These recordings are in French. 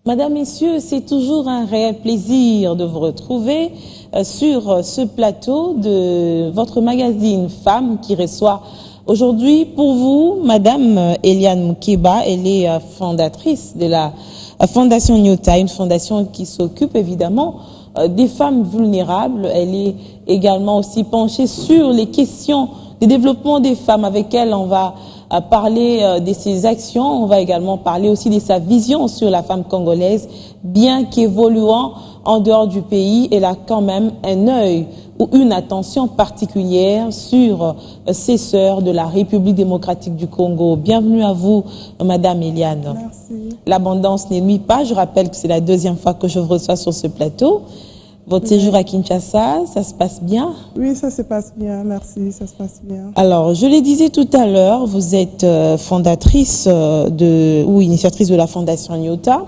Madame, Messieurs, c'est toujours un réel plaisir de vous retrouver sur ce plateau de votre magazine Femmes qui reçoit aujourd'hui pour vous Madame Eliane Mukeba. Elle est fondatrice de la Fondation Nyota, une fondation qui s'occupe évidemment des femmes vulnérables. Elle est également aussi penchée sur les questions de développement des femmes. Avec elle, on va parler de ses actions, on va également parler aussi de sa vision sur la femme congolaise, bien qu'évoluant en dehors du pays, elle a quand même un œil ou une attention particulière sur ses sœurs de la République démocratique du Congo. Bienvenue à vous, Madame Eliane. Merci. L'abondance ne nuit pas, je rappelle que c'est la deuxième fois que je vous reçois sur ce plateau. Votre séjour à Kinshasa, ça se passe bien? Oui, ça se passe bien, merci, ça se passe bien. Alors, je le disais tout à l'heure, vous êtes fondatrice ou initiatrice de la Fondation Nyota.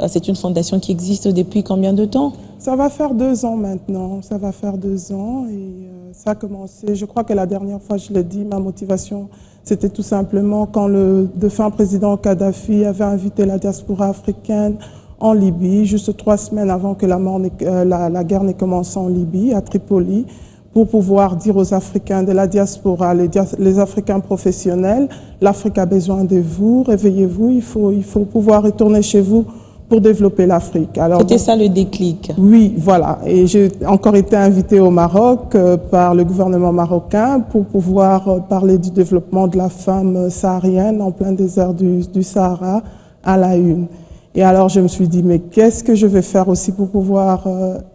C'est une fondation qui existe depuis combien de temps? Ça va faire 2 ans maintenant, ça va faire 2 ans et ça a commencé, je crois que la dernière fois je l'ai dit, ma motivation c'était tout simplement quand le défunt président Kadhafi avait invité la diaspora africaine en Libye, juste 3 semaines avant que la guerre n'ait commencé en Libye, à Tripoli, pour pouvoir dire aux Africains de la diaspora, les Africains professionnels, l'Afrique a besoin de vous, réveillez-vous, il faut pouvoir retourner chez vous pour développer l'Afrique. C'était ça le déclic? Oui, voilà. Et j'ai encore été invitée au Maroc par le gouvernement marocain pour pouvoir parler du développement de la femme saharienne en plein désert du Sahara à la une. Et alors, je me suis dit, mais qu'est-ce que je vais faire aussi pour pouvoir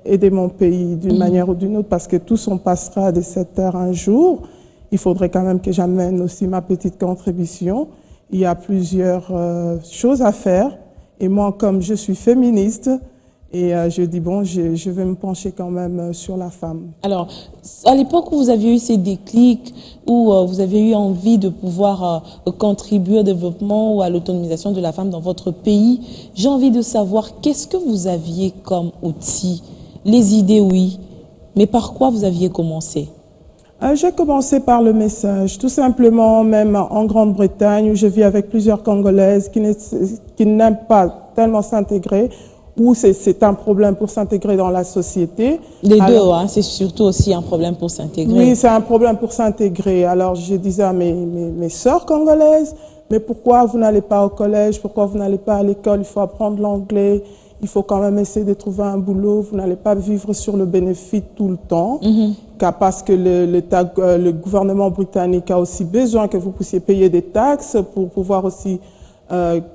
aider mon pays d'une manière ou d'une autre? Parce que tous on passera de cette terre un jour. Il faudrait quand même que j'amène aussi ma petite contribution. Il y a plusieurs choses à faire. Et moi, comme je suis féministe, et je dis, bon, je vais me pencher quand même sur la femme. Alors, à l'époque où vous aviez eu ces déclics, où vous avez eu envie de pouvoir contribuer au développement ou à l'autonomisation de la femme dans votre pays, j'ai envie de savoir qu'est-ce que vous aviez comme outil? Les idées, oui, mais par quoi vous aviez commencé? J'ai commencé par le message, tout simplement, même en Grande-Bretagne, où je vis avec plusieurs Congolaises qui n'aiment pas tellement s'intégrer, où c'est un problème pour s'intégrer dans la société. Les deux, hein, c'est surtout aussi un problème pour s'intégrer. Oui, c'est un problème pour s'intégrer. Alors je disais à mes sœurs congolaises, mais pourquoi vous n'allez pas au collège, pourquoi vous n'allez pas à l'école, il faut apprendre l'anglais, il faut quand même essayer de trouver un boulot, vous n'allez pas vivre sur le bénéfice tout le temps, parce que le gouvernement britannique a aussi besoin que vous puissiez payer des taxes pour pouvoir aussi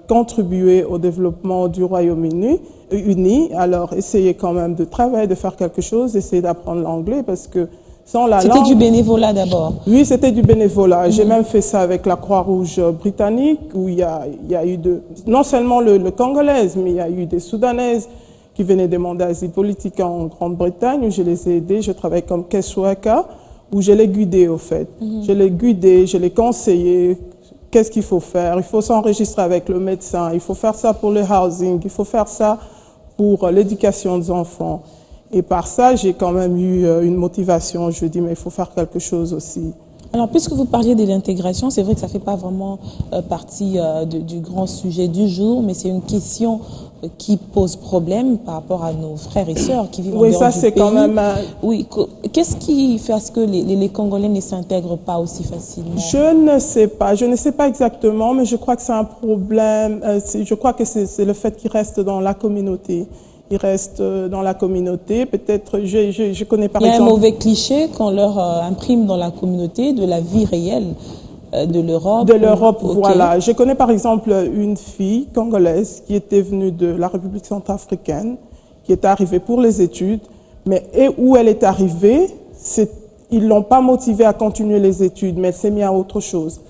contribuer au développement du Royaume-Uni. Alors essayez quand même de travailler, de faire quelque chose, essayez d'apprendre l'anglais parce que sans la langue... C'était du bénévolat d'abord? Oui, c'était du bénévolat. J'ai même fait ça avec la Croix-Rouge britannique où il y a eu non seulement le Congolaise, mais il y a eu des Soudanaises qui venaient demander asile politique en Grande-Bretagne où je les ai aidés. Je travaille comme case worker où je les guidais au fait. Je les guidais, je les conseillais. Qu'est-ce qu'il faut faire? Il faut s'enregistrer avec le médecin, il faut faire ça pour le housing, il faut faire ça pour l'éducation des enfants. Et par ça, j'ai quand même eu une motivation. Je dis, mais il faut faire quelque chose aussi. Alors, puisque vous parliez de l'intégration, c'est vrai que ça ne fait pas vraiment partie du grand sujet du jour, mais c'est une question qui pose problème par rapport à nos frères et sœurs qui vivent en dehors du pays. Oui, ça c'est quand même... Oui, qu'est-ce qui fait à ce que les Congolais ne s'intègrent pas aussi facilement? Je ne sais pas. Je ne sais pas exactement, mais je crois que c'est un problème. Je crois que c'est le fait qu'ils restent dans la communauté. Ils restent dans la communauté. Peut-être, je connais par exemple... Il y a un mauvais cliché qu'on leur imprime dans la communauté de la vie réelle de l'Europe. De l'Europe, voilà. Je connais par exemple une fille congolaise qui était venue de la République centrafricaine, qui est arrivée pour les études, mais où elle est arrivée, ils l'ont pas motivée à continuer les études, mais elle s'est mise à autre chose.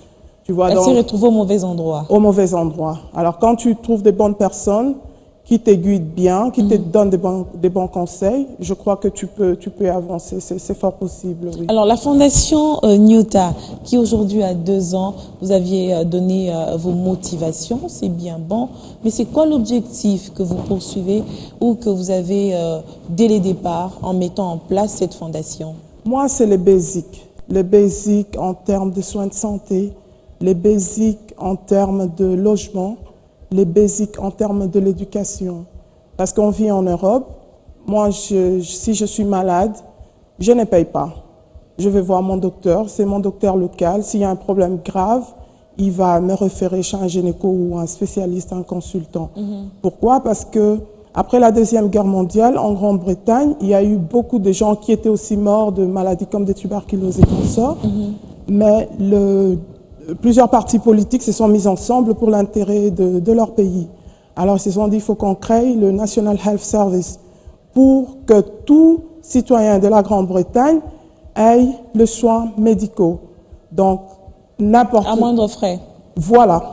Tu vois, elle s'est retrouvée au mauvais endroit. Au mauvais endroit. Alors quand tu trouves des bonnes personnes qui t'aiguillent bien, qui te donnent des bons conseils, je crois que tu peux avancer. C'est fort possible, oui. Alors, la Fondation Nyota, qui aujourd'hui a 2 ans, vous aviez donné vos motivations, c'est bien bon, mais c'est quoi l'objectif que vous poursuivez ou que vous avez dès le départ en mettant en place cette fondation? Moi, c'est les basiques. Les basiques en termes de soins de santé, les basiques en termes de logement, les basiques en termes de l'éducation. Parce qu'on vit en Europe. Moi, si je suis malade, je ne paye pas. Je vais voir mon docteur, c'est mon docteur local. S'il y a un problème grave, il va me référer chez un gynéco ou un spécialiste, un consultant. Pourquoi? Parce que après la Deuxième Guerre mondiale, en Grande-Bretagne, il y a eu beaucoup de gens qui étaient aussi morts de maladies comme des tuberculoses et cancers. Mais plusieurs partis politiques se sont mis ensemble pour l'intérêt de leur pays. Alors ils se sont dit qu'il faut qu'on crée le National Health Service pour que tout citoyen de la Grande-Bretagne ait le soin médicaux. Donc, n'importe... À moindre frais. Voilà.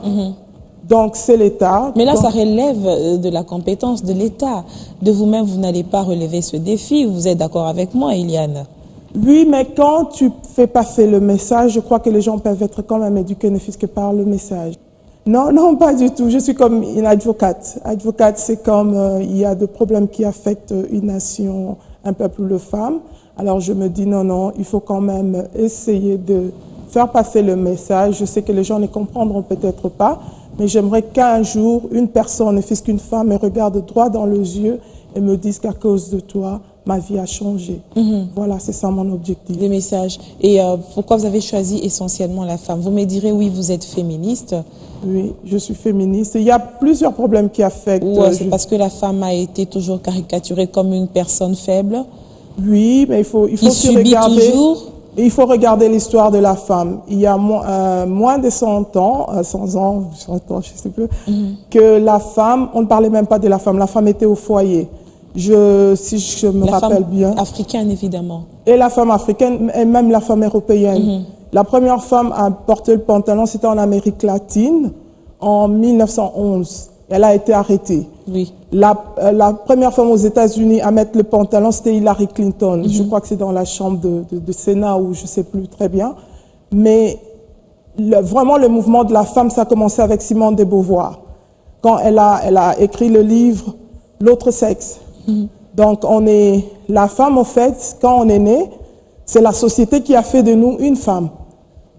Donc, c'est l'État. Mais là, donc, ça relève de la compétence de l'État. De vous-même, vous n'allez pas relever ce défi. Vous êtes d'accord avec moi, Eliane? Oui, mais quand tu fais passer le message, je crois que les gens peuvent être quand même éduqués, ne fût-ce que par le message. Non, non, pas du tout. Je suis comme une avocate. Avocate, c'est comme il y a des problèmes qui affectent une nation, un peuple ou le femme. Alors je me dis non, non, il faut quand même essayer de faire passer le message. Je sais que les gens ne comprendront peut-être pas, mais j'aimerais qu'un jour, une personne, ne fût-ce qu'une femme, me regarde droit dans les yeux et me dise qu'à cause de toi, ma vie a changé. Voilà, c'est ça mon objectif. Des messages. Et pourquoi vous avez choisi essentiellement la femme? Vous me direz, oui, vous êtes féministe. Oui, je suis féministe. Il y a plusieurs problèmes qui affectent... Ou c'est parce que la femme a été toujours caricaturée comme une personne faible? Oui, mais il faut aussi regarder... Il faut regarder l'histoire de la femme. Il y a moins de 100 ans, 100 ans, je sais plus, que la femme, on ne parlait même pas de la femme était au foyer. Si je me rappelle bien. La femme africaine, évidemment. Et la femme africaine, et même la femme européenne. La première femme à porter le pantalon, c'était en Amérique latine, en 1911. Elle a été arrêtée. Oui. La première femme aux États-Unis à mettre le pantalon, c'était Hillary Clinton. Je crois que c'est dans la chambre de Sénat, ou je ne sais plus très bien. Mais vraiment, le mouvement de la femme, ça a commencé avec Simone de Beauvoir, quand elle a écrit le livre « L'autre sexe ». Donc, la femme, en fait, quand on est né, c'est la société qui a fait de nous une femme.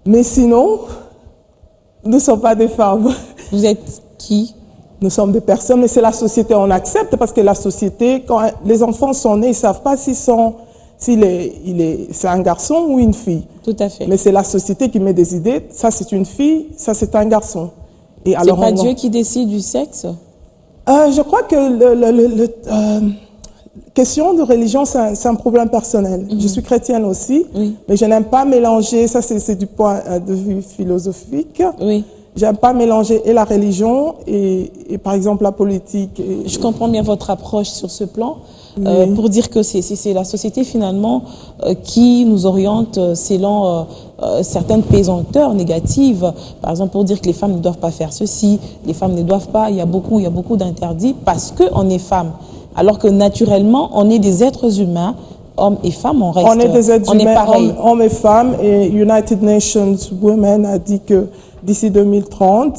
Mais sinon, nous ne sommes pas des femmes. Vous êtes qui? Nous sommes des personnes, mais c'est la société. On accepte parce que la société, quand les enfants sont nés, ils ne savent pas c'est un garçon ou une fille. Tout à fait. Mais c'est la société qui met des idées. Ça, c'est une fille, ça, c'est un garçon. Et alors, c'est pas Dieu qui décide du sexe? Je crois que question de religion, c'est un problème personnel. Je suis chrétienne aussi, mais je n'aime pas mélanger, ça c'est du point de vue philosophique. Oui. J'aime pas mélanger et la religion et par exemple la politique. Je comprends bien votre approche sur ce plan, pour dire que c'est la société finalement qui nous oriente selon certaines pesanteurs négatives. Par exemple, pour dire que les femmes ne doivent pas faire ceci, les femmes ne doivent pas, il y a beaucoup d'interdits parce qu'on est femme. Alors que naturellement, on est des êtres humains, hommes et femmes, on est des êtres humains, hommes et femmes, et United Nations Women a dit que d'ici 2030,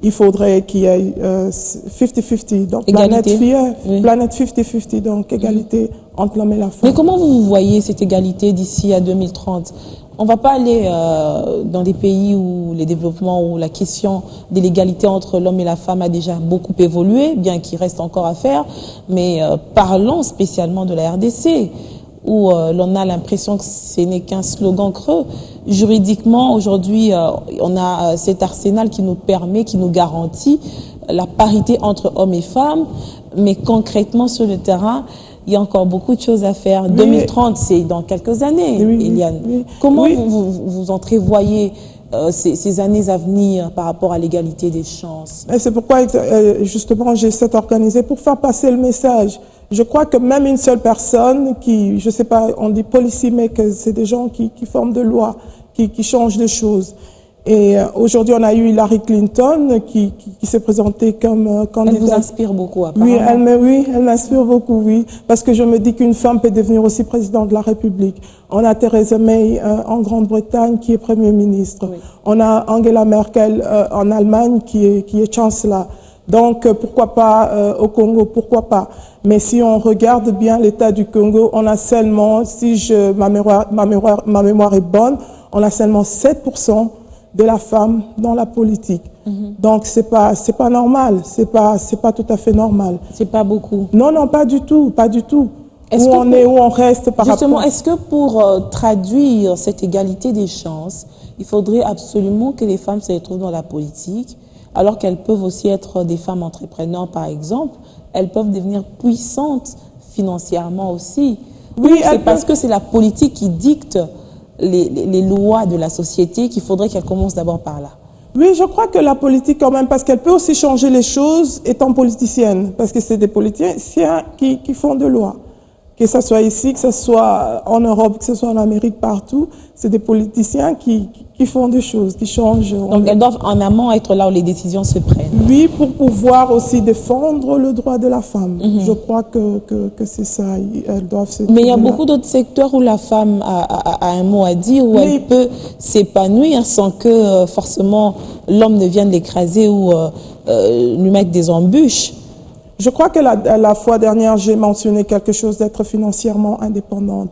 il faudrait qu'il y ait 50-50, donc planète 50-50, donc égalité entre l'homme et la femme. Mais comment vous voyez cette égalité d'ici à 2030? On ne va pas aller dans des pays où les développements, où la question de l'égalité entre l'homme et la femme a déjà beaucoup évolué, bien qu'il reste encore à faire, mais parlons spécialement de la RDC, où l'on a l'impression que ce n'est qu'un slogan creux. Juridiquement, aujourd'hui, on a cet arsenal qui nous permet, qui nous garantit la parité entre hommes et femmes, mais concrètement sur le terrain, il y a encore beaucoup de choses à faire. 2030, c'est dans quelques années, Eliane. Comment vous entrevoyez ces années à venir par rapport à l'égalité des chances? Et c'est pourquoi, justement, j'essaie organisé pour faire passer le message. Je crois que même une seule personne qui, je sais pas, on dit policy makers, c'est des gens qui forment de lois, qui changent des choses. Et aujourd'hui, on a eu Hillary Clinton qui s'est présentée comme candidate. Elle vous inspire beaucoup, apparemment. Elle m'inspire beaucoup, oui. Parce que je me dis qu'une femme peut devenir aussi présidente de la République. On a Theresa May en Grande-Bretagne qui est Premier ministre. Oui. On a Angela Merkel en Allemagne qui est chancelier. Donc, pourquoi pas au Congo, pourquoi pas. Mais si on regarde bien l'état du Congo, on a seulement, si ma mémoire est bonne, on a seulement 7% de la femme dans la politique. Donc c'est pas normal, c'est pas tout à fait normal. C'est pas beaucoup. Non, non, pas du tout, pas du tout. Est-ce Où que on est, où on reste par justement, rapport. est-ce que pour traduire cette égalité des chances, il faudrait absolument que les femmes se retrouvent dans la politique, alors qu'elles peuvent aussi être des femmes entrepreneurs, par exemple, elles peuvent devenir puissantes financièrement aussi. Oui, c'est parce que c'est la politique qui dicte les lois de la société qu'il faudrait qu'elle commence d'abord par là. Oui, je crois que la politique quand même, parce qu'elle peut aussi changer les choses étant politicienne, parce que c'est des politiciens qui font de loi. Que ce soit ici, que ce soit en Europe, que ce soit en Amérique, partout, c'est des politiciens qui font des choses, qui changent. Donc elles doivent en amont être là où les décisions se prennent. Oui, pour pouvoir aussi défendre le droit de la femme. Je crois que c'est ça, elles doivent se... Mais il y a beaucoup d'autres secteurs où la femme a un mot à dire, où elle peut s'épanouir sans que forcément l'homme ne vienne l'écraser ou lui mettre des embûches. Je crois que la fois dernière, j'ai mentionné quelque chose d'être financièrement indépendante.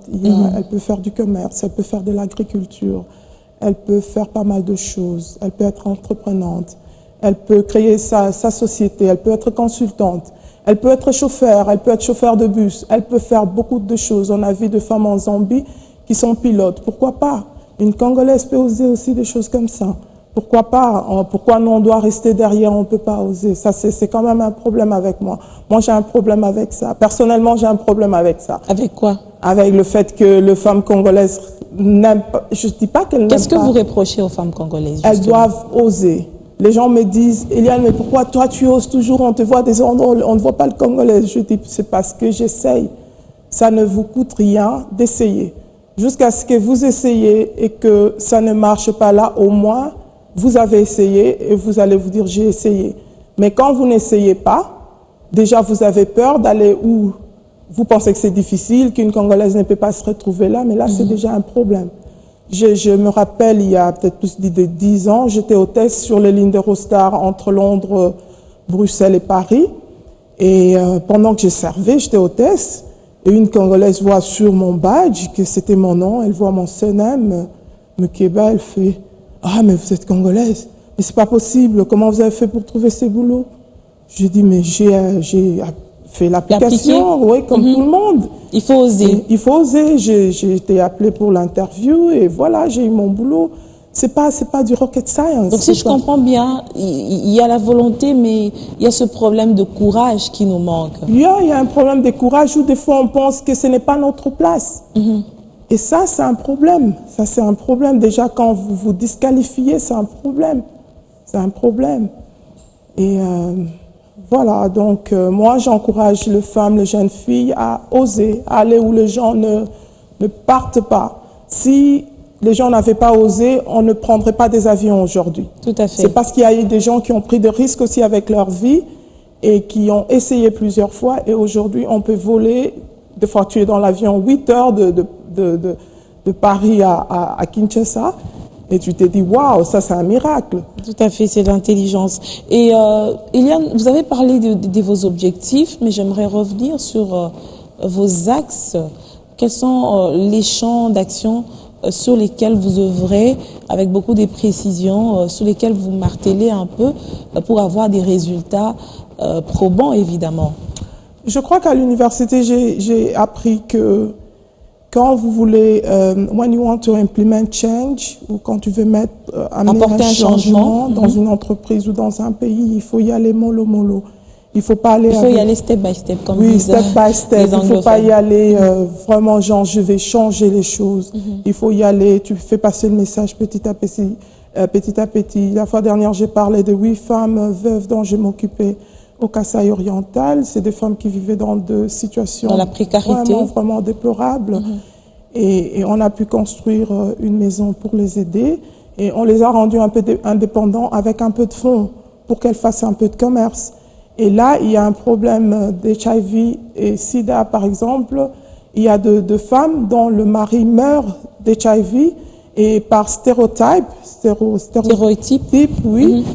Elle peut faire du commerce, elle peut faire de l'agriculture, elle peut faire pas mal de choses, elle peut être entreprenante, elle peut créer sa société, elle peut être consultante, elle peut être chauffeur, elle peut être chauffeur de bus, elle peut faire beaucoup de choses. On a vu des femmes en Zambie qui sont pilotes. Pourquoi pas? Une Congolaise peut oser aussi des choses comme ça. Pourquoi pas? Pourquoi nous, on doit rester derrière, on ne peut pas oser? Ça, c'est quand même un problème avec moi. Moi, j'ai un problème avec ça. Personnellement, j'ai un problème avec ça. Avec quoi? Avec le fait que les femmes congolaises n'aiment pas... Je ne dis pas qu'elles n'aiment pas. Qu'est-ce que vous reprochez aux femmes congolaises, justement? Elles doivent oser. Les gens me disent, Eliane, mais pourquoi toi, tu oses toujours? On te voit des endroits, on ne voit pas le Congolais. Je dis, c'est parce que j'essaye. Ça ne vous coûte rien d'essayer. Jusqu'à ce que vous essayez et que ça ne marche pas là, au moins... Vous avez essayé et vous allez vous dire j'ai essayé. Mais quand vous n'essayez pas, déjà vous avez peur d'aller où vous pensez que c'est difficile, qu'une Congolaise ne peut pas se retrouver là, mais là c'est déjà un problème. Je me rappelle, il y a peut-être plus de 10 ans, j'étais hôtesse sur les lignes d'Eurostar entre Londres, Bruxelles et Paris. Et pendant que je servais, j'étais hôtesse, et une Congolaise voit sur mon badge que c'était mon nom, elle voit mon surname, Mukeba, elle fait... Ah, mais vous êtes congolaise. Mais c'est pas possible. Comment vous avez fait pour trouver ces boulots? Je dis, mais j'ai fait l'application, oui, comme tout le monde. Il faut oser. Il faut oser. J'ai été appelée pour l'interview et voilà, j'ai eu mon boulot. C'est pas du rocket science. Donc si je comprends bien, il y a la volonté, mais il y a ce problème de courage qui nous manque. Il y a un problème de courage où des fois on pense que ce n'est pas notre place. Et ça, c'est un problème. Ça, c'est un problème. Déjà, quand vous vous disqualifiez, c'est un problème. C'est un problème. Et voilà, donc moi, j'encourage les femmes, les jeunes filles à oser, à aller où les gens ne partent pas. Si les gens n'avaient pas osé, on ne prendrait pas des avions aujourd'hui. Tout à fait. C'est parce qu'il y a eu des gens qui ont pris des risques aussi avec leur vie et qui ont essayé plusieurs fois. Et aujourd'hui, on peut voler. Des fois, tu es dans l'avion 8 heures de Paris à Kinshasa et tu te dis, waouh, ça c'est un miracle. Tout à fait, c'est l'intelligence. Et Eliane, vous avez parlé de vos objectifs, mais j'aimerais revenir sur vos axes. Quels sont les champs d'action sur lesquels vous œuvrez avec beaucoup de précision, sur lesquels vous martelez un peu pour avoir des résultats probants, évidemment? Je crois qu'à l'université, j'ai appris que quand vous voulez, when you want to implement change, ou quand tu veux amener un changement dans une entreprise ou dans un pays, il faut y aller mollo mollo. Il faut pas aller. Il faut y aller step by step, comme oui, disent step by step. les Il faut pas y aller vraiment genre je vais changer les choses. Il faut y aller. Tu fais passer le message petit à petit, petit à petit. La fois dernière, j'ai parlé de 8 femmes veuves dont je m'occupais au Kasaï oriental. C'est des femmes qui vivaient dans des situations dans la précarité, vraiment déplorables. Et on a pu construire une maison pour les aider. Et on les a rendues un peu indépendants avec un peu de fonds pour qu'elles fassent un peu de commerce. Et là, il y a un problème d'HIV et SIDA, par exemple. Il y a de femmes dont le mari meurt d'HIV et par stéréotype, oui,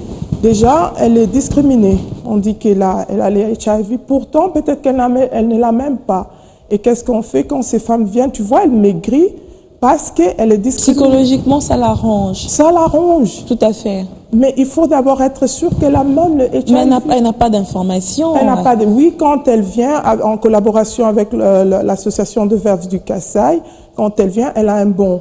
déjà, elle est discriminée. On dit qu'elle a les HIV. Pourtant, peut-être qu'elle ne l'a même pas. Et qu'est-ce qu'on fait quand ces femmes viennent? Tu vois, elles maigrissent parce qu'elle est discriminée. Psychologiquement, ça l'arrange. Ça l'arrange. Tout à fait. Mais il faut d'abord être sûr qu'elle a même le HIV. Mais elle n'a pas d'informations. Elle n'a pas de... Oui, quand elle vient en collaboration avec l'association de veuves du Kasaï, quand elle vient, elle a un bon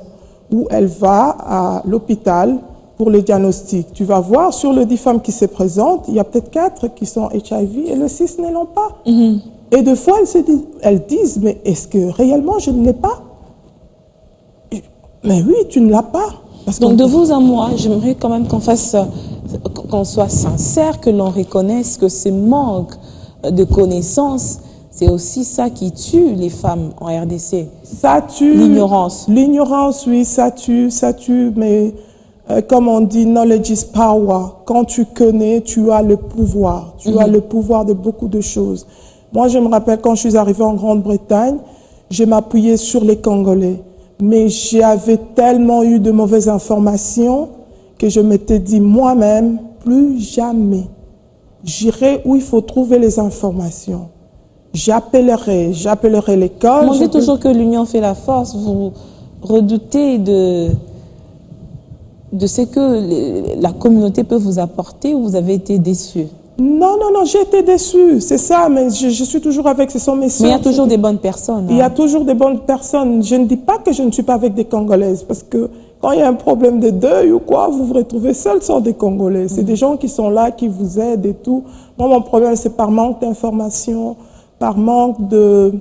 où elle va à l'hôpital pour le diagnostic. Tu vas voir, sur les 10 femmes qui se présentent, il y a peut-être 4 qui sont HIV et le 6 ne l'ont pas. Et des fois, elles disent, mais est-ce que réellement je ne l'ai pas? Mais oui, tu ne l'as pas. Donc de vous à moi, j'aimerais quand même qu'on soit sincère, que l'on reconnaisse que ce manque de connaissances, c'est aussi ça qui tue les femmes en RDC. Ça tue. L'ignorance. L'ignorance, oui, ça tue, mais comme on dit, knowledge is power. Quand tu connais, tu as le pouvoir. Tu as le pouvoir de beaucoup de choses. Moi, je me rappelle quand je suis arrivée en Grande-Bretagne, je m'appuyais sur les Congolais. Mais j'avais tellement eu de mauvaises informations que je m'étais dit moi-même, plus jamais. J'irai où il faut trouver les informations. J'appellerai l'école. On dit toujours que l'union fait la force. Vous redoutez de ce que la communauté peut vous apporter ou vous avez été déçu? Non, j'ai été déçue, c'est ça, mais je suis toujours avec, ce sont mes soeurs. Mais il y a toujours des bonnes personnes. Il y a toujours des bonnes personnes. Je ne dis pas que je ne suis pas avec des Congolaises, parce que quand il y a un problème de deuil ou quoi, vous vous retrouvez seul sans des Congolais. C'est des gens qui sont là, qui vous aident et tout. Moi, mon problème, c'est par manque d'informations, par manque de...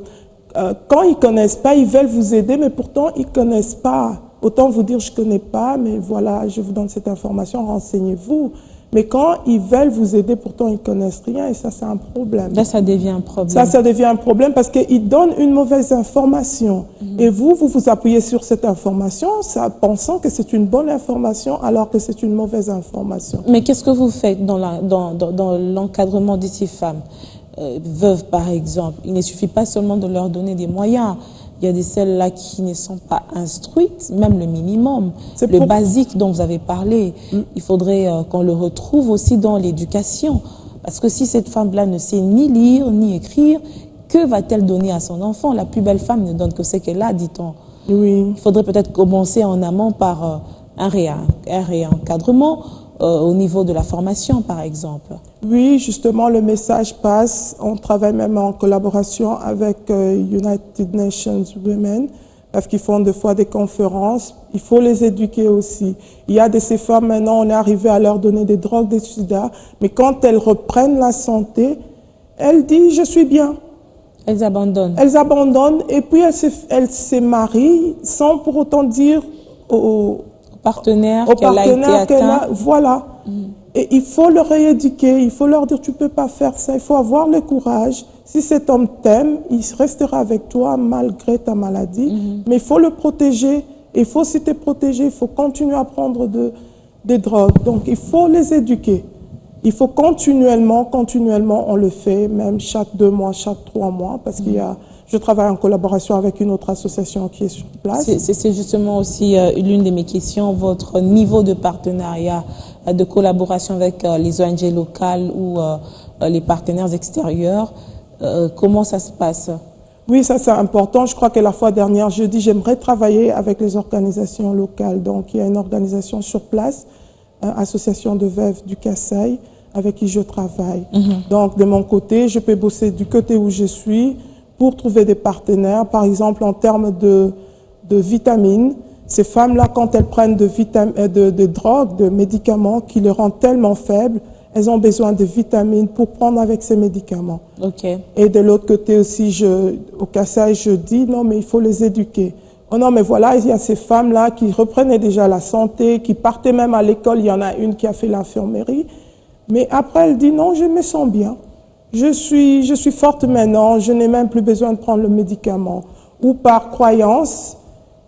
quand ils connaissent pas, ils veulent vous aider, mais pourtant, ils connaissent pas. Autant vous dire, je connais pas, mais voilà, je vous donne cette information, renseignez-vous. Mais quand ils veulent vous aider, pourtant ils connaissent rien et ça, c'est un problème. Là, ça devient un problème. Ça devient un problème parce qu'ils donnent une mauvaise information. Et vous vous appuyez sur cette information, pensant que c'est une bonne information alors que c'est une mauvaise information. Mais qu'est-ce que vous faites dans l'encadrement de ces femmes veuves, par exemple? Il ne suffit pas seulement de leur donner des moyens. Il y a des celles-là qui ne sont pas instruites, même le minimum, le basique dont vous avez parlé. Il faudrait qu'on le retrouve aussi dans l'éducation. Parce que si cette femme-là ne sait ni lire, ni écrire, que va-t-elle donner à son enfant? La plus belle femme ne donne que ce qu'elle a, dit-on. Oui. Il faudrait peut-être commencer en amont par un réencadrement au niveau de la formation, par exemple. Oui, justement, le message passe. On travaille même en collaboration avec United Nations Women, parce qu'ils font des fois des conférences. Il faut les éduquer aussi. Il y a de ces femmes, maintenant, on est arrivé à leur donner des drogues, des sida, mais quand elles reprennent la santé, elles disent « je suis bien ». Elles abandonnent. Elles abandonnent et puis elles se marient sans pour autant dire au partenaire qu'elle a été atteint. Voilà. Et il faut leur rééduquer, il faut leur dire tu peux pas faire ça, il faut avoir le courage. Si cet homme t'aime, il restera avec toi malgré ta maladie, mais il faut le protéger. Il faut, si tu es protégé, il faut continuer à prendre des drogues. Donc il faut les éduquer. Il faut continuellement, on le fait, même chaque 2 mois, chaque 3 mois, parce qu'il y a... Je travaille en collaboration avec une autre association qui est sur place. C'est justement aussi l'une de mes questions, votre niveau de partenariat, de collaboration avec les ONG locales ou les partenaires extérieurs. Comment ça se passe? Oui, ça c'est important. Je crois que la fois dernière, je dis j'aimerais travailler avec les organisations locales. Donc il y a une organisation sur place, Association de veuves du Kasaï, avec qui je travaille. Donc de mon côté, je peux bosser du côté où je suis, pour trouver des partenaires, par exemple en termes de vitamines. Ces femmes-là, quand elles prennent de drogues, de médicaments qui les rendent tellement faibles, elles ont besoin de vitamines pour prendre avec ces médicaments. Okay. Et de l'autre côté aussi, au Kasaï, je dis non, mais il faut les éduquer. Oh non, mais voilà, il y a ces femmes-là qui reprenaient déjà la santé, qui partaient même à l'école. Il y en a une qui a fait l'infirmerie. Mais après, elle dit non, je me sens bien. Je suis forte maintenant, je n'ai même plus besoin de prendre le médicament. Ou par croyance,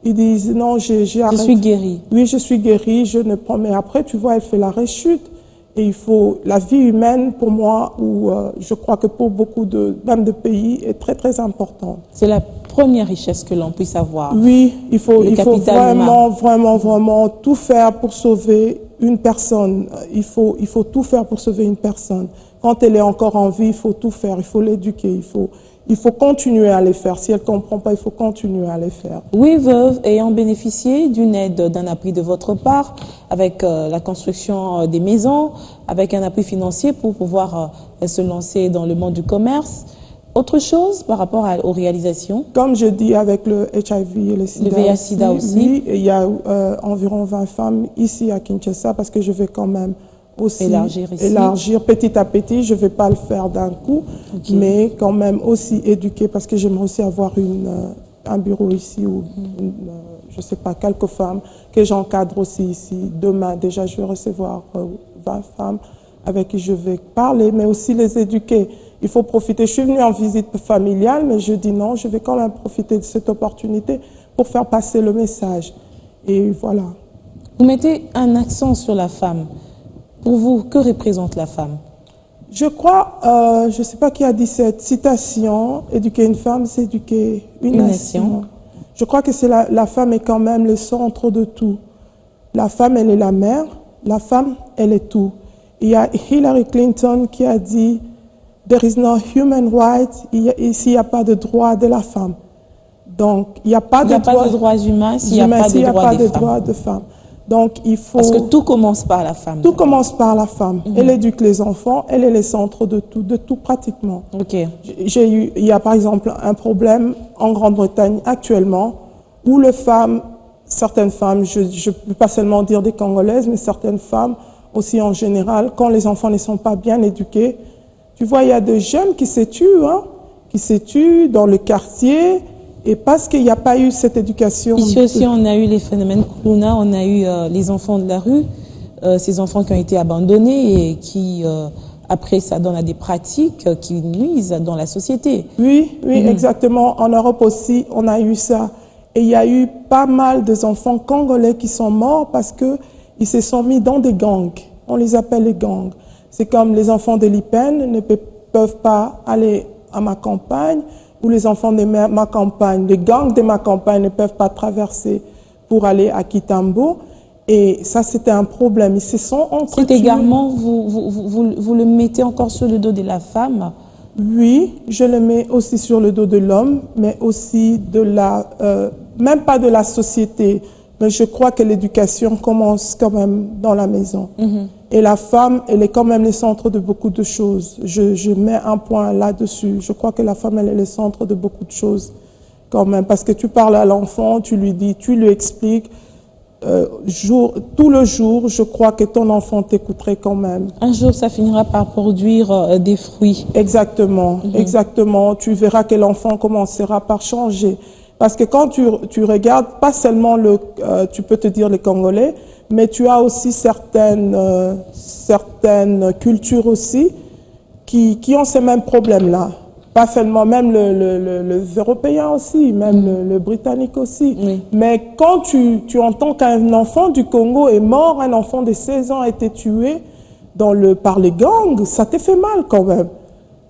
ils disent non, j'ai arrêté. Je suis guérie. Oui, je suis guérie, je ne prends. Mais après, tu vois, elle fait la rechute. Et il faut, la vie humaine, pour moi, ou je crois que pour beaucoup même de pays, est très, très importante. C'est la première richesse que l'on puisse avoir. Oui, il faut vraiment tout faire pour sauver une personne. Il faut tout faire pour sauver une personne. Quand elle est encore en vie, il faut tout faire, il faut l'éduquer, il faut continuer à les faire. Si elle ne comprend pas, il faut continuer à les faire. Oui, veuve, ayant bénéficié d'une aide, d'un appui de votre part, avec la construction des maisons, avec un appui financier pour pouvoir se lancer dans le monde du commerce. Autre chose par rapport aux réalisations? Comme je dis, avec le HIV et le SIDA, le VIH-Sida aussi. Oui, il y a environ 20 femmes ici à Kinshasa, parce que je vais quand même aussi élargir petit à petit. Je ne vais pas le faire d'un coup, mais quand même aussi éduquer, parce que j'aimerais aussi avoir un bureau ici où, je ne sais pas, quelques femmes que j'encadre aussi ici. Demain, déjà, je vais recevoir 20 femmes avec qui je vais parler, mais aussi les éduquer. Il faut profiter. Je suis venue en visite familiale, mais je dis non, je vais quand même profiter de cette opportunité pour faire passer le message. Et voilà. Vous mettez un accent sur la femme. Pour vous, que représente la femme? Je crois, je ne sais pas qui a dit cette citation, éduquer une femme, c'est éduquer une nation. Je crois que c'est la femme est quand même le centre de tout. La femme, elle est la mère. La femme, elle est tout. Il y a Hillary Clinton qui a dit « There is no human right », ici il n'y a pas de droit de la femme. Donc, il n'y a pas de droits humains s'il n'y a pas de droits de femmes. Donc, il faut... Parce que tout commence par la femme. Tout commence par la femme. Elle éduque les enfants, elle est le centre de tout pratiquement. Il y a par exemple un problème en Grande-Bretagne actuellement où certaines femmes, je ne peux pas seulement dire des Congolaises, mais certaines femmes aussi en général, quand les enfants ne sont pas bien éduqués, tu vois, il y a des jeunes qui se tuent dans le quartier, et parce qu'il n'y a pas eu cette éducation. Ici aussi, on a eu les phénomènes Kuluna, on a eu les enfants de la rue, ces enfants qui ont été abandonnés et qui, après, ça donne à des pratiques qui nuisent dans la société. Oui, exactement. En Europe aussi, on a eu ça. Et il y a eu pas mal d'enfants congolais qui sont morts parce qu'ils se sont mis dans des gangs. On les appelle les gangs. C'est comme les enfants de l'IPEN ne peuvent pas aller à ma campagne, ou les enfants de ma campagne, les gangs de ma campagne ne peuvent pas traverser pour aller à Kitambo. Et ça, c'était un problème. Ils se sont entretués. Cet égarement, vous le mettez encore sur le dos de la femme? Oui, je le mets aussi sur le dos de l'homme, mais aussi même pas de la société. Mais je crois que l'éducation commence quand même dans la maison. Et la femme, elle est quand même le centre de beaucoup de choses. Je mets un point là-dessus. Je crois que la femme, elle est le centre de beaucoup de choses quand même. Parce que tu parles à l'enfant, tu lui expliques. Tout le jour, je crois que ton enfant t'écouterait quand même. Un jour, ça finira par produire des fruits. Exactement, exactement. Tu verras que l'enfant commencera par changer. Parce que quand tu regardes, pas seulement tu peux te dire les Congolais, mais tu as aussi certaines cultures aussi qui ont ces mêmes problèmes-là. Pas seulement, même les Européens aussi, même le Britannique aussi. Oui. Mais quand tu entends qu'un enfant du Congo est mort, un enfant de 16 ans a été tué par les gangs, ça te fait mal quand même.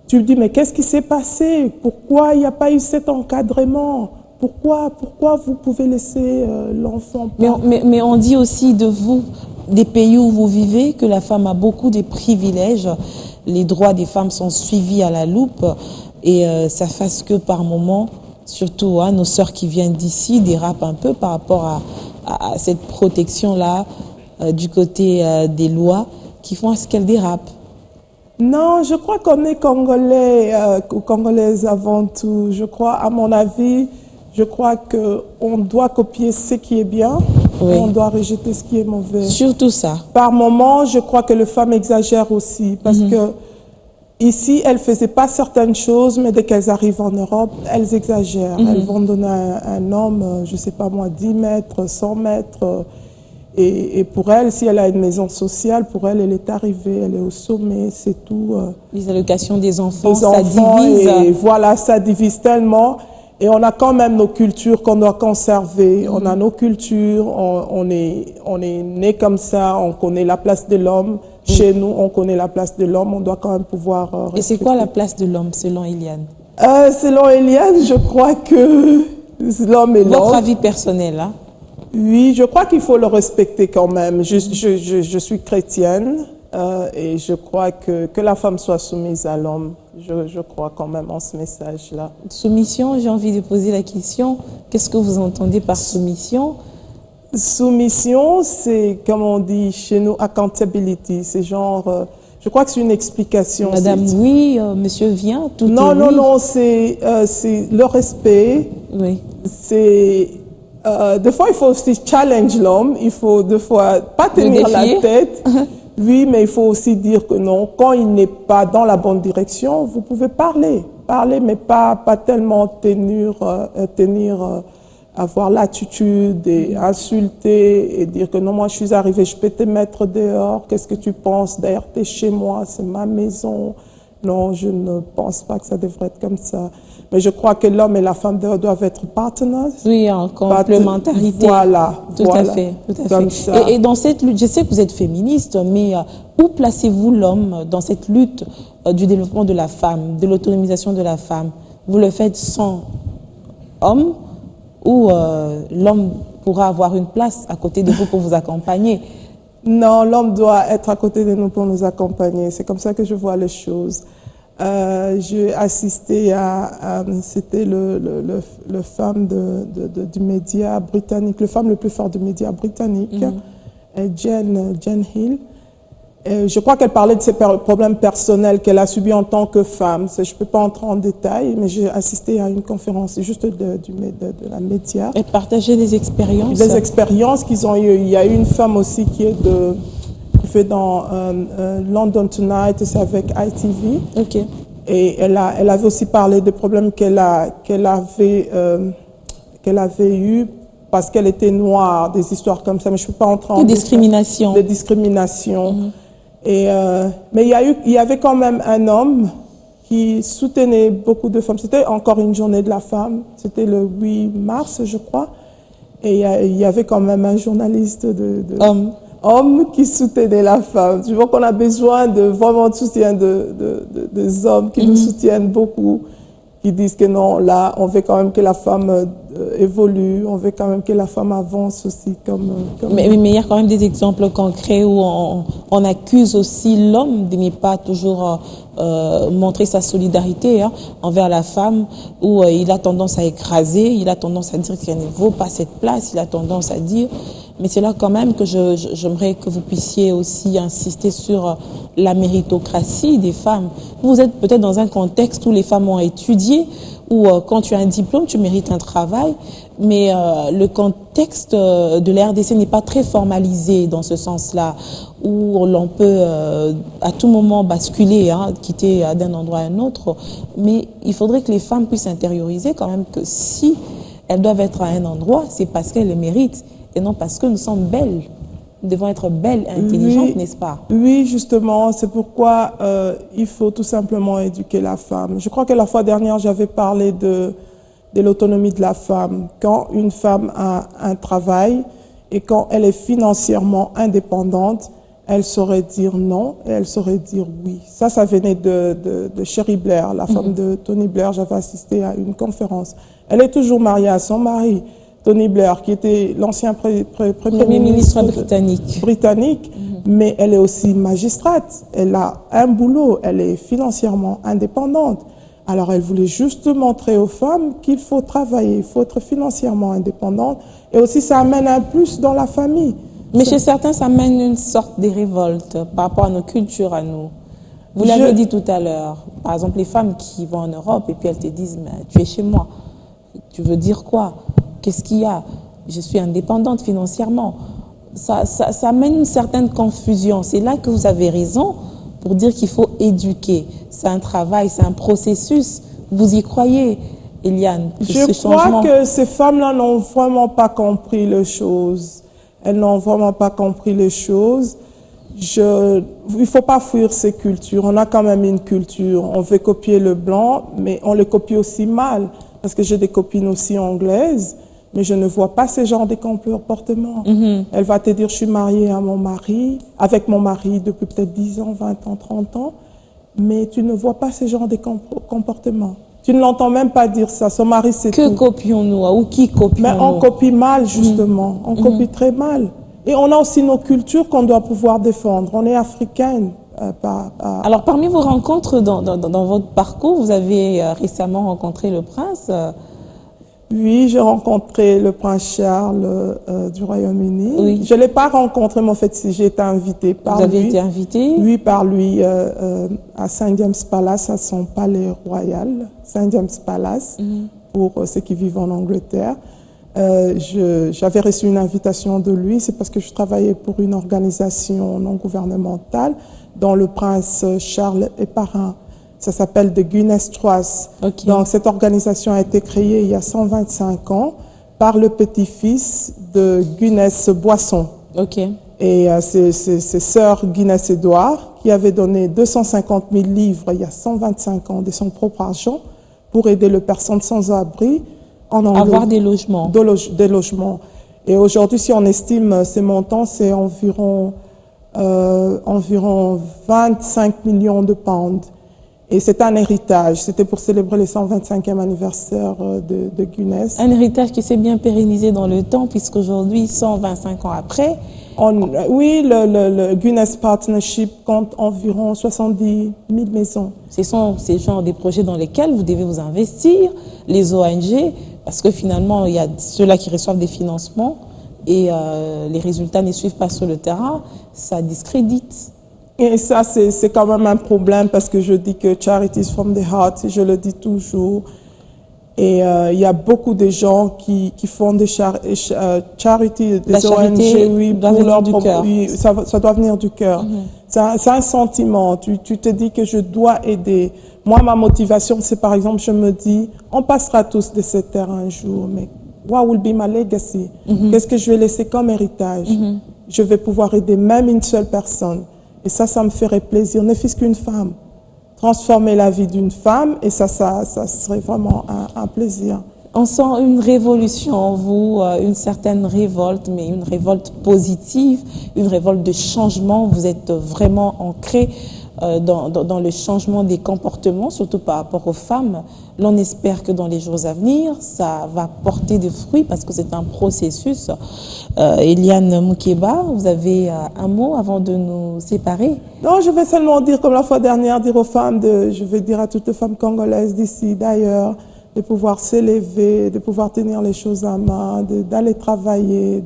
Tu te dis, mais qu'est-ce qui s'est passé? Pourquoi il n'y a pas eu cet encadrement? Pourquoi vous pouvez laisser l'enfant? Mais on dit aussi de vous, des pays où vous vivez, que la femme a beaucoup de privilèges. Les droits des femmes sont suivis à la loupe et ça fasse que par moment, surtout nos sœurs qui viennent d'ici, dérapent un peu par rapport à cette protection-là du côté des lois qui font à ce qu'elles dérapent. Non, je crois qu'on est Congolais ou Congolaises avant tout. Je crois, à mon avis, je crois qu'on doit copier ce qui est bien, et on doit rejeter ce qui est mauvais. Surtout ça. Par moment, je crois que les femmes exagèrent aussi, parce que ici, elles ne faisaient pas certaines choses, mais dès qu'elles arrivent en Europe, elles exagèrent. Elles vont donner à un homme, je ne sais pas moi, 10 mètres, 100 mètres. Et pour elle, si elle a une maison sociale, pour elle, elle est arrivée, elle est au sommet, c'est tout. Les allocations des enfants, ça divise. Et voilà, ça divise tellement. Et on a quand même nos cultures qu'on doit conserver. On a nos cultures, on est né comme ça, on connaît la place de l'homme. Chez nous, on connaît la place de l'homme, on doit quand même pouvoir respecter. Et c'est quoi la place de l'homme, selon Eliane? Selon Eliane, je crois que l'homme est l'homme. Votre avis personnel, hein? Oui, je crois qu'il faut le respecter quand même. Je suis chrétienne Et je crois que la femme soit soumise à l'homme. Je crois quand même en ce message-là. Soumission, j'ai envie de poser la question. Qu'est-ce que vous entendez par soumission? Soumission, c'est, comme on dit chez nous, accountability. C'est genre, je crois que c'est une explication. Madame, oui, monsieur vient, tout non, est non, oui. non, c'est le respect. Oui. C'est des fois, il faut aussi challenge l'homme. Il faut des fois pas tenir la tête. Oui, mais il faut aussi dire que non. Quand il n'est pas dans la bonne direction, vous pouvez parler, mais pas tellement avoir l'attitude et insulter et dire que non, moi je suis arrivé, je peux te mettre dehors. Qu'est-ce que tu penses? D'ailleurs, t'es chez moi, c'est ma maison. Non, je ne pense pas que ça devrait être comme ça. Mais je crois que l'homme et la femme doivent être partenaires. Oui, en complémentarité. Voilà. Tout à fait. Comme ça. Et dans cette lutte, je sais que vous êtes féministe, mais où placez-vous l'homme dans cette lutte du développement de la femme, de l'autonomisation de la femme? Vous le faites sans homme ou l'homme pourra avoir une place à côté de vous pour vous accompagner? Non, l'homme doit être à côté de nous pour nous accompagner. C'est comme ça que je vois les choses. J'ai assisté c'était le femme du média britannique, le femme le plus fort du média britannique, Jen Hill. Je crois qu'elle parlait de ses problèmes personnels qu'elle a subis en tant que femme. Je ne peux pas entrer en détail, mais j'ai assisté à une conférence juste de la média. Et partager des expériences. Des expériences qu'ils ont eues. Il y a une femme aussi qui fait dans London Tonight, c'est avec ITV. Ok. Et elle avait aussi parlé des problèmes qu'elle avait eu parce qu'elle était noire, des histoires comme ça. Mais je ne peux pas entrer en détail. Discrimination. Des discriminations. Mais il y avait quand même un homme qui soutenait beaucoup de femmes. C'était encore une journée de la femme. C'était le 8 mars, je crois. Et il y avait quand même un journaliste homme qui soutenait la femme. Je vois qu'on a besoin vraiment de soutien des hommes qui nous soutiennent beaucoup, qui disent que non, là, on veut quand même que la femme évolue, on veut quand même que la femme avance aussi. Mais il y a quand même des exemples concrets où on accuse aussi l'homme de ne pas toujours montrer sa solidarité envers la femme, où il a tendance à écraser, il a tendance à dire qu'elle ne vaut pas cette place, il a tendance à dire... Mais c'est là quand même que j'aimerais que vous puissiez aussi insister sur la méritocratie des femmes. Vous êtes peut-être dans un contexte où les femmes ont étudié, où quand tu as un diplôme, tu mérites un travail, mais le contexte de la RDC n'est pas très formalisé dans ce sens-là, où l'on peut à tout moment basculer, quitter d'un endroit à un autre. Mais il faudrait que les femmes puissent intérioriser quand même que si elles doivent être à un endroit, c'est parce qu'elles le méritent. Et non parce que nous sommes belles. Nous devons être belles et intelligentes, n'est-ce pas? Oui, justement, c'est pourquoi il faut tout simplement éduquer la femme. Je crois que la fois dernière, j'avais parlé de l'autonomie de la femme. Quand une femme a un travail et quand elle est financièrement indépendante, elle saurait dire non et elle saurait dire oui. Ça venait de Cherie Blair, la femme de Tony Blair. J'avais assisté à une conférence. Elle est toujours mariée à son mari. Tony Blair, qui était l'ancien premier ministre britannique, mais elle est aussi magistrate. Elle a un boulot, elle est financièrement indépendante. Alors elle voulait juste montrer aux femmes qu'il faut travailler, il faut être financièrement indépendante. Et aussi ça amène un plus dans la famille. Mais chez certains, ça amène une sorte de révolte par rapport à nos cultures, à nous. Vous l'avez dit tout à l'heure. Par exemple, les femmes qui vont en Europe et puis elles te disent, mais tu es chez moi. Tu veux dire quoi? Qu'est-ce qu'il y a? Je suis indépendante financièrement. Ça amène une certaine confusion. C'est là que vous avez raison pour dire qu'il faut éduquer. C'est un travail, c'est un processus. Vous y croyez, Eliane? Je crois que ces femmes-là n'ont vraiment pas compris les choses. Elles n'ont vraiment pas compris les choses. Il ne faut pas fuir ces cultures. On a quand même une culture. On veut copier le blanc, mais on le copie aussi mal. Parce que j'ai des copines aussi anglaises, mais je ne vois pas ce genre de comportement. Elle va te dire, je suis mariée avec mon mari depuis peut-être 10 ans, 20 ans, 30 ans, mais tu ne vois pas ce genre de comportement. Tu ne l'entends même pas dire ça. Son mari, c'est tout. Que copions-nous ou qui copions-nous? Mais on copie mal, justement. On copie très mal. Et on a aussi nos cultures qu'on doit pouvoir défendre. On est africaine. Alors, parmi vos rencontres dans votre parcours, vous avez récemment rencontré le prince. Oui, j'ai rencontré le prince Charles du Royaume-Uni. Oui. Je ne l'ai pas rencontré, mais en fait, j'ai été invitée par lui. Vous avez été invitée? Oui, par lui à St. James Palace, à son palais royal, St. James Palace, pour ceux qui vivent en Angleterre. J'avais reçu une invitation de lui, c'est parce que je travaillais pour une organisation non gouvernementale dont le prince Charles est parrain. Ça s'appelle The Guinness Trust. Okay. Donc, cette organisation a été créée il y a 125 ans par le petit-fils de Guinness Boisson. Okay. Et c'est sœur Guinness Edouard qui avait donné 250 000 livres il y a 125 ans de son propre argent pour aider les personnes sans abri en Angleterre. Avoir des logements. Des logements. Et aujourd'hui, si on estime ces montants, c'est environ 25 millions de pounds. Et c'est un héritage. C'était pour célébrer le 125e anniversaire de Guinness. Un héritage qui s'est bien pérennisé dans le temps, puisqu'aujourd'hui, 125 ans après... Oui, le Guinness Partnership compte environ 70 000 maisons. Ce sont ces genres de projets dans lesquels vous devez vous investir, les ONG, parce que finalement, il y a ceux-là qui reçoivent des financements et les résultats ne suivent pas sur le terrain, ça discrédite. Et ça, c'est quand même un problème parce que je dis que charity is from the heart, et je le dis toujours. Et il y a beaucoup de gens qui font des charity, des ONG, oui, pour leur propre, oui, ça doit venir du cœur. C'est un sentiment. Tu te dis que je dois aider. Moi, ma motivation, c'est par exemple, je me dis, on passera tous de cette terre un jour, mais what will be my legacy? Qu'est-ce que je vais laisser comme héritage? Je vais pouvoir aider même une seule personne. Et ça me ferait plaisir, ne fût-ce qu'une femme. Transformer la vie d'une femme, et ça serait vraiment un plaisir. On sent une révolution en vous, une certaine révolte, mais une révolte positive, une révolte de changement. Vous êtes vraiment ancré dans le changement des comportements, surtout par rapport aux femmes. L'on espère que dans les jours à venir, ça va porter des fruits parce que c'est un processus. Eliane Moukeba, vous avez un mot avant de nous séparer? Non, je vais seulement dire, comme la fois dernière, dire aux femmes, je vais dire à toutes les femmes congolaises d'ici, d'ailleurs, de pouvoir s'élever, de pouvoir tenir les choses en main, d'aller travailler,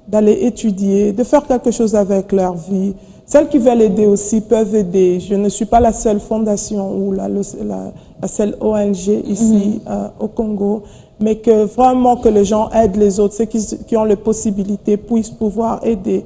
d'aller étudier, de faire quelque chose avec leur vie. Celles qui veulent aider aussi peuvent aider. Je ne suis pas la seule fondation ou la seule ONG ici au Congo, mais que vraiment que les gens aident les autres, ceux qui ont les possibilités puissent pouvoir aider.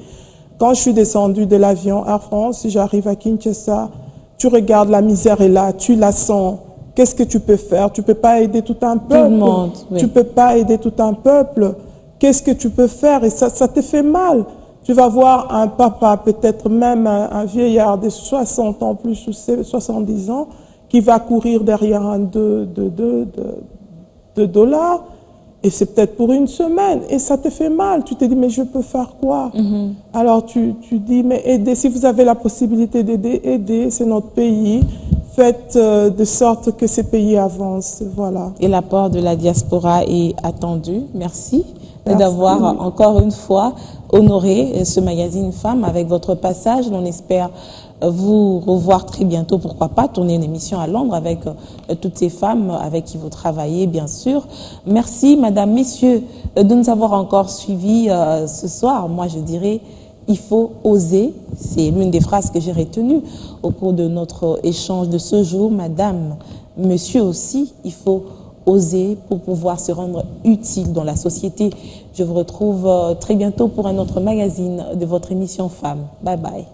Quand je suis descendue de l'avion Air France, si j'arrive à Kinshasa, tu regardes, la misère est là, tu la sens. Qu'est-ce que tu peux faire? Tu peux pas aider tout un peuple. Tout le monde, oui. Tu peux pas aider tout un peuple. Qu'est-ce que tu peux faire? Et ça te fait mal. Tu vas voir un papa, peut-être même un vieillard de 60 ans plus ou 70 ans, qui va courir derrière un $2, et c'est peut-être pour une semaine, et ça te fait mal. Tu te dis, mais je peux faire quoi? Alors tu dis, mais aidez, si vous avez la possibilité d'aider, aidez, c'est notre pays. Faites de sorte que ces pays avancent, voilà. Et l'apport de la diaspora est attendu. Merci d'avoir encore une fois honoré ce magazine Femmes avec votre passage. On espère vous revoir très bientôt, pourquoi pas, tourner une émission à Londres avec toutes ces femmes avec qui vous travaillez, bien sûr. Merci, madame, messieurs, de nous avoir encore suivis ce soir. Moi, je dirais, il faut oser. C'est l'une des phrases que j'ai retenues au cours de notre échange de ce jour. Madame, monsieur aussi, il faut oser pour pouvoir se rendre utile dans la société. Je vous retrouve très bientôt pour un autre magazine de votre émission Femmes. Bye bye.